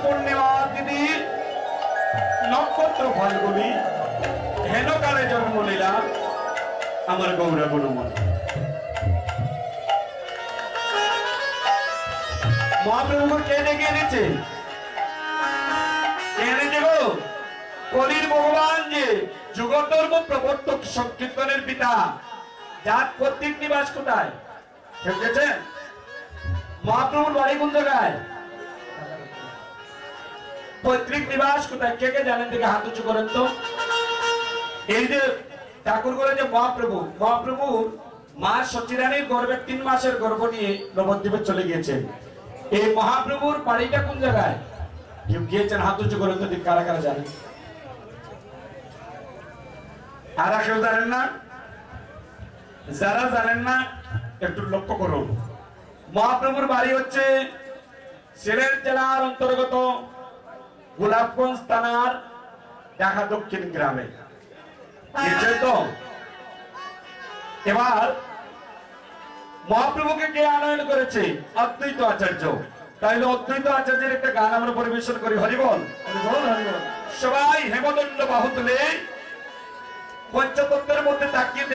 পূর্ণিমা তিথি নক্ষত্র ফাল্গুনি হেনকালে জন্ম লীলা আমার গৌরা গুণময় মহাপ্রভু কে ডেকে এনেছে? গো কলির ভগবান যে যুগধর্ম প্রবর্তক সংকীর্তনের পিতা, যার পৈতৃক নিবাস কোথায় দেখেছেন? মহাপ্রভুর বাড়ি কোন জায়গায়? পৈতৃক নিবাস কোথায়? কে কে জানেন? থেকে হাত উঁচু করেন তো। এই যে ঠাকুর করে যে মহাপ্রভু মা সচিরানীর গর্ভে 3 মাসের গর্ভ নিয়ে নবদ্বীপে চলে গিয়েছেন। এই মহাপ্রভুর বাড়িটা কোন জায়গায়? কেউ গিয়েছেন? হাত উঁচু করেন তো। কারা কারা জানেন? আর কেউ জানেন না? যারা জানেন না একটু লক্ষ্য করুন। মহাপ্রভুর বাড়ি হচ্ছে সিলেট জেলার অন্তর্গত গোলাপগঞ্জ থানার ঢাকা দক্ষিণ গ্রামে। তো এবার মহাপ্রভুকে কে আনয়ন করেছে? অদ্বৈত আচার্য। তাইলে অদ্বৈত আচার্যের একটা গান আমরা পরিবেশন করি। হরিবল হরিবল হরিবল। সবাই হেমদণ্ড বাহু তুলে পঞ্চতত্ত্বের মধ্যে তাকিয়ে